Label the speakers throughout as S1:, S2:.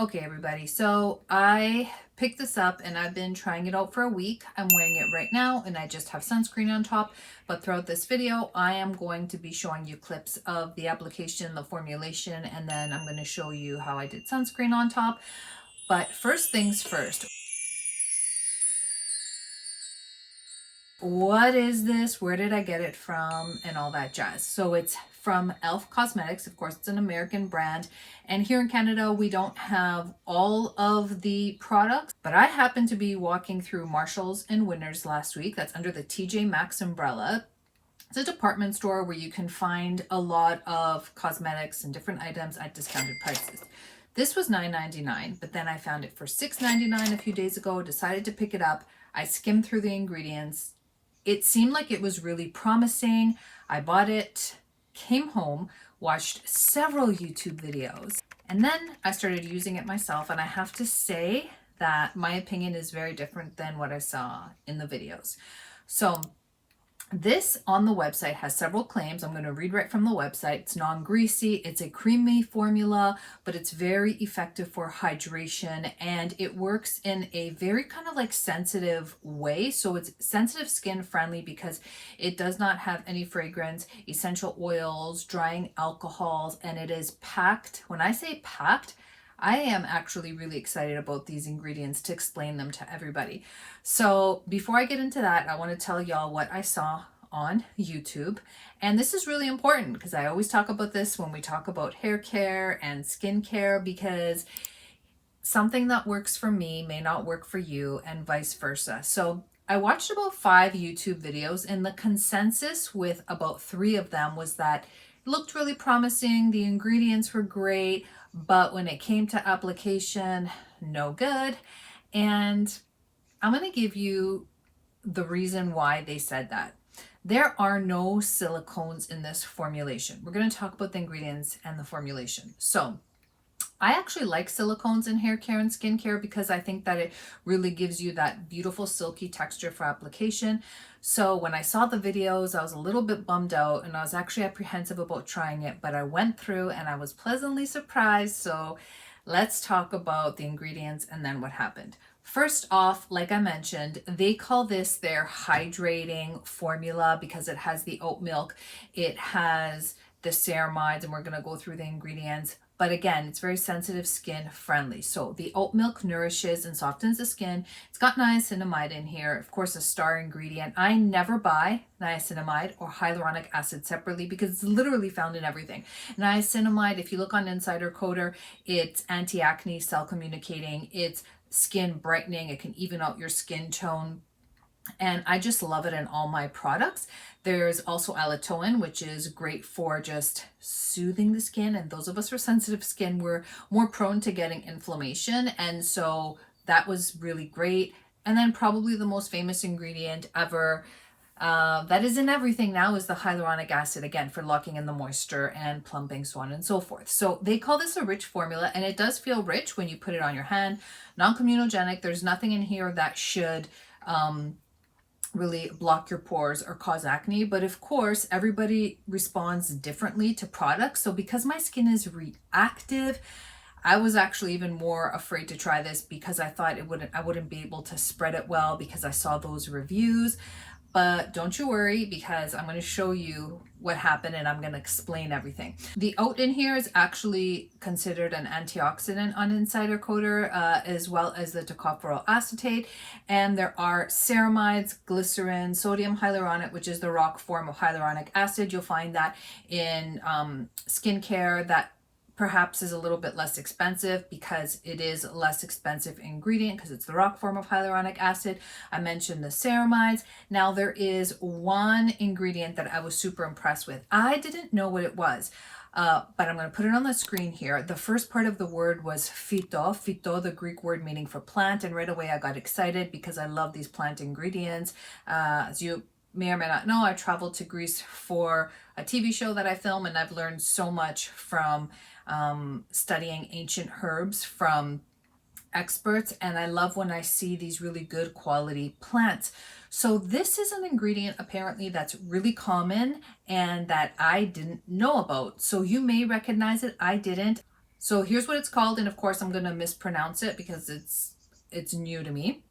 S1: Okay, everybody, so I picked this up and I've been trying it out for a week. I'm wearing it right now and I just have sunscreen on top, but throughout this video, I am going to be showing you clips of the application, the formulation, and then I'm going to show you how I did sunscreen on top. But first things first, what is this? Where did I get it from? And all that jazz. So it's from e.l.f. Cosmetics. Of course, it's an American brand. And here in Canada, we don't have all of the products, but I happened to be walking through Marshalls and Winners last week. That's under the TJ Maxx umbrella. It's a department store where you can find a lot of cosmetics and different items at discounted prices. This was $9.99, but then I found it for $6.99 a few days ago, decided to pick it up. I skimmed through the ingredients. It seemed like it was really promising. I bought it, came home, watched several YouTube videos, and then I started using it myself. And I have to say that my opinion is very different than what I saw in the videos. So this on the website has several claims. I'm going to read right from the website. It's non-greasy, it's a creamy formula, but it's very effective for hydration, and it works in a very kind of like sensitive way. So it's sensitive skin friendly because it does not have any fragrance, essential oils, drying alcohols, and it is packed. When I say packed, I am actually really excited about these ingredients to explain them to everybody. So before I get into that, I want to tell y'all what I saw on YouTube. And this is really important because I always talk about this when we talk about hair care and skin care, because something that works for me may not work for you and vice versa. So I watched about 5 YouTube videos, and the consensus with about 3 of them was that it looked really promising, the ingredients were great, but when it came to application, no good. And I'm going to give you the reason why they said that. There are no silicones in this formulation. We're going to talk about the ingredients and the formulation. So I actually like silicones in hair care and skin care because I think that it really gives you that beautiful silky texture for application. So when I saw the videos, I was a little bit bummed out and I was actually apprehensive about trying it, but I went through and I was pleasantly surprised. So let's talk about the ingredients and then what happened. First off, like I mentioned, they call this their hydrating formula because it has the oat milk, it has the ceramides, and we're going to go through the ingredients. But again, it's very sensitive skin friendly. So the oat milk nourishes and softens the skin. It's got niacinamide in here, of course, a star ingredient. I never buy niacinamide or hyaluronic acid separately because it's literally found in everything. Niacinamide, if you look on Insider Coder, it's anti-acne, cell communicating, it's skin brightening, it can even out your skin tone. And I just love it in all my products. There's also allantoin, which is great for just soothing the skin. And those of us with sensitive skin, we're more prone to getting inflammation. And so that was really great. And then probably the most famous ingredient ever that is in everything now is the hyaluronic acid, again, for locking in the moisture and plumping, so on and so forth. So they call this a rich formula, and it does feel rich when you put it on your hand. Non-communogenic, there's nothing in here that should really block your pores or cause acne, but of course everybody responds differently to products. So because my skin is reactive, I was actually even more afraid to try this because I thought I wouldn't be able to spread it well because I saw those reviews. But don't you worry, because I'm going to show you what happened and I'm going to explain everything. The oat in here is actually considered an antioxidant on Insider Coder, as well as the tocopherol acetate. And there are ceramides, glycerin, sodium hyaluronate, which is the rock form of hyaluronic acid. You'll find that in skincare that perhaps is a little bit less expensive because it is a less expensive ingredient because it's the rock form of hyaluronic acid. I mentioned the ceramides. Now there is one ingredient that I was super impressed with. I didn't know what it was, but I'm going to put it on the screen here. The first part of the word was phyto, the Greek word meaning for plant, and right away I got excited because I love these plant ingredients. As you may or may not know, I traveled to Greece for a TV show that I film, and I've learned so much from studying ancient herbs from experts, and I love when I see these really good quality plants. So this is an ingredient apparently that's really common and that I didn't know about. So you may recognize it, I didn't. So here's what it's called, and of course I'm gonna mispronounce it because it's new to me.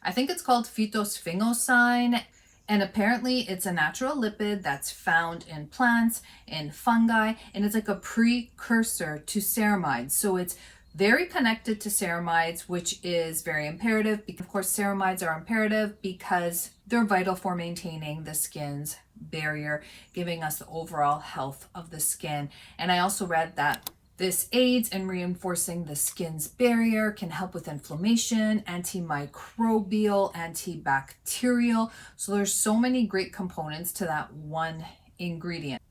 S1: I think it's called phytosphingosine, and apparently it's a natural lipid that's found in plants and fungi, and it's like a precursor to ceramides. So it's very connected to ceramides, which is very imperative. Of course, ceramides are imperative because they're vital for maintaining the skin's barrier, giving us the overall health of the skin. And I also read that this aids in reinforcing the skin's barrier, can help with inflammation, antimicrobial, antibacterial. So there's so many great components to that one ingredient.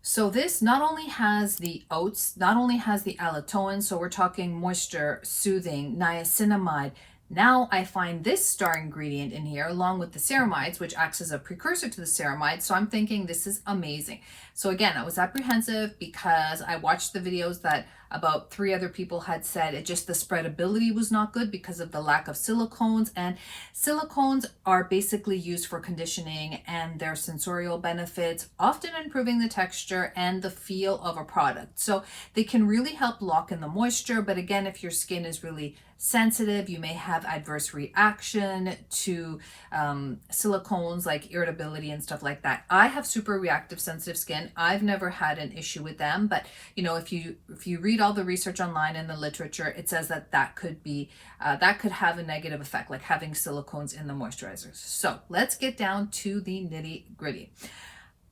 S1: So this not only has the oats, not only has the allantoin, so we're talking moisture, soothing, niacinamide. Now I find this star ingredient in here along with the ceramides, which acts as a precursor to the ceramides. So I'm thinking this is amazing. So again, I was apprehensive because I watched the videos that about 3 other people had said it just the spreadability was not good because of the lack of silicones, and silicones are basically used for conditioning and their sensorial benefits, often improving the texture and the feel of a product. So they can really help lock in the moisture, but again, if your skin is really sensitive, you may have adverse reaction to silicones like irritability and stuff like that. I have super reactive sensitive skin. I've never had an issue with them, but you know, if you read all the research online and the literature, it says that that could be that could have a negative effect, like having silicones in the moisturizers. So let's get down to the nitty gritty.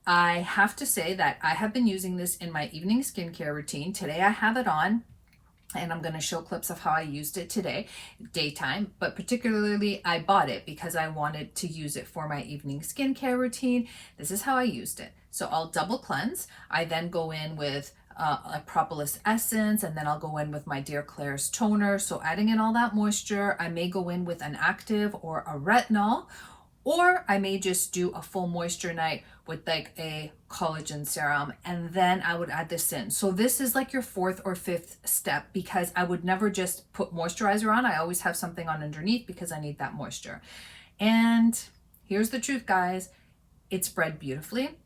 S1: I have to say that I have been using this in my evening skincare routine. Today I have it on, and I'm going to show clips of how I used it today, daytime, but particularly I bought it because I wanted to use it for my evening skincare routine. This is how I used it. So I'll double cleanse. I then go in with a propolis essence, and then I'll go in with my Dear Klairs toner. So adding in all that moisture, I may go in with an active or a retinol, or I may just do a full moisture night with like a collagen serum, and then I would add this in. So this is like your 4th or 5th step, because I would never just put moisturizer on. I always have something on underneath because I need that moisture. And here's the truth, guys. It spread beautifully.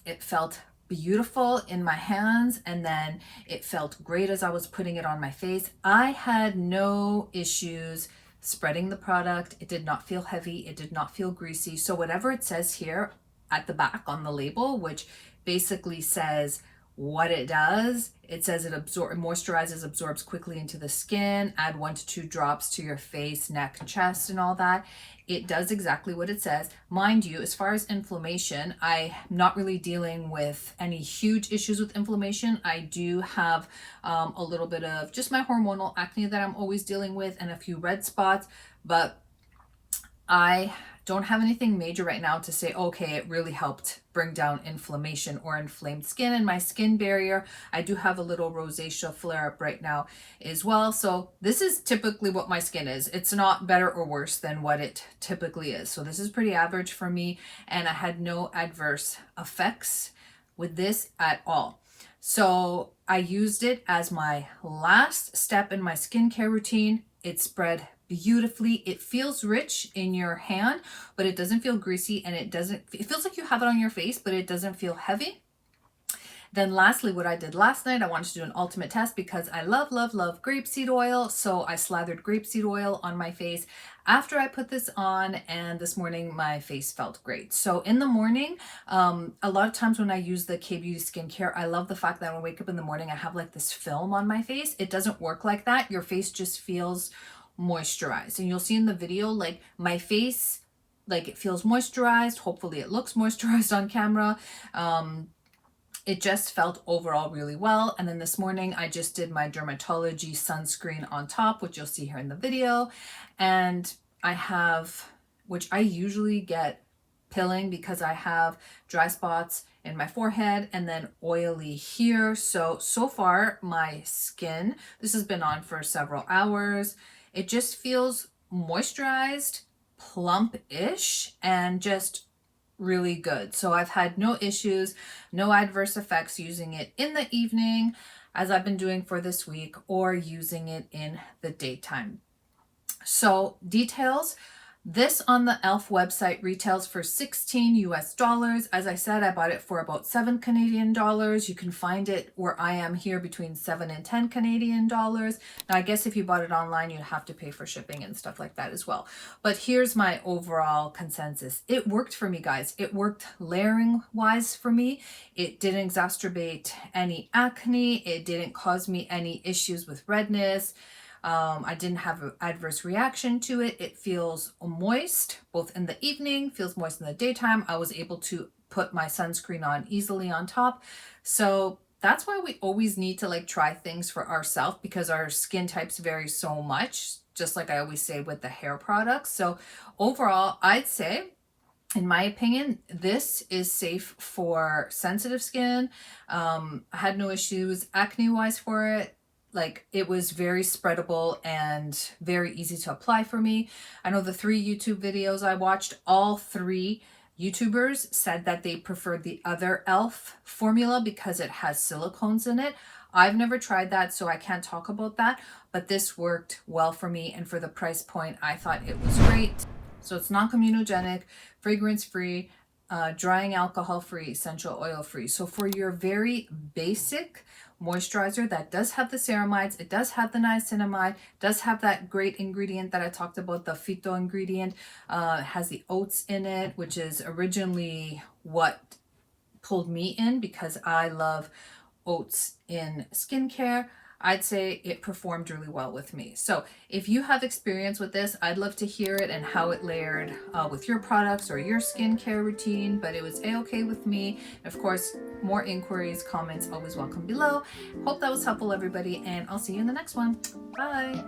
S1: It felt beautiful in my hands, and then it felt great as I was putting it on my face. I had no issues spreading the product. It did not feel heavy. It did not feel greasy. So whatever it says here at the back on the label, which basically says what it does, it says it moisturizes, absorbs quickly into the skin, add 1 to 2 drops to your face, neck, chest, and all that. It does exactly what it says. Mind you, as far as inflammation, I'm not really dealing with any huge issues with inflammation. I do have a little bit of just my hormonal acne that I'm always dealing with, and a few red spots, but I don't have anything major right now to say, okay, it really helped bring down inflammation or inflamed skin and my skin barrier. I do have a little rosacea flare up right now as well. So this is typically what my skin is. It's not better or worse than what it typically is. So this is pretty average for me, and I had no adverse effects with this at all. So I used it as my last step in my skincare routine. It spread beautifully. It feels rich in your hand, but it doesn't feel greasy, and it feels like you have it on your face, but it doesn't feel heavy. Then lastly, what I did last night, I wanted to do an ultimate test because I love, love, love grapeseed oil. So I slathered grapeseed oil on my face after I put this on, and this morning my face felt great. So in the morning, a lot of times when I use the K-Beauty skincare, I love the fact that when I wake up in the morning, I have like this film on my face. It doesn't work like that. Your face just feels moisturized, and you'll see in the video, like my face, like it feels moisturized. Hopefully it looks moisturized on camera. It just felt overall really well. And then this morning I just did my dermatology sunscreen on top, which you'll see here in the video. And I have, which I usually get pilling because I have dry spots in my forehead and then oily here. So far my skin, this has been on for several hours. It just feels moisturized, plump-ish, and just really good. So I've had no issues, no adverse effects using it in the evening, as I've been doing for this week, or using it in the daytime. So details, This on the e.l.f. website retails for $16 US. As I said, I bought it for about 7 Canadian dollars. You can find it where I am here between 7 and 10 Canadian dollars. Now, I guess if you bought it online, you'd have to pay for shipping and stuff like that as well. But here's my overall consensus. It worked for me, guys. It worked layering wise for me. It didn't exacerbate any acne. It didn't cause me any issues with redness. I didn't have an adverse reaction to it. It feels moist both in the evening, feels moist in the daytime. I was able to put my sunscreen on easily on top. So that's why we always need to like try things for ourselves, because our skin types vary so much, just like I always say with the hair products. So overall, I'd say, in my opinion, this is safe for sensitive skin. I had no issues acne wise for it. Like, it was very spreadable and very easy to apply for me. I know the 3 YouTube videos I watched, all 3 YouTubers said that they preferred the other e.l.f. formula because it has silicones in it. I've never tried that, so I can't talk about that, but this worked well for me, and for the price point, I thought it was great. So it's non-comedogenic, fragrance-free, drying alcohol-free, essential oil-free. So for your very basic moisturizer that does have the ceramides, it does have the niacinamide, does have that great ingredient that I talked about, the phyto ingredient, has the oats in it, which is originally what pulled me in because I love oats in skincare. I'd say it performed really well with me. So if you have experience with this, I'd love to hear it and how it layered with your products or your skincare routine, but it was a-okay with me. Of course, more inquiries, comments, always welcome below. Hope that was helpful, everybody, and I'll see you in the next one. Bye.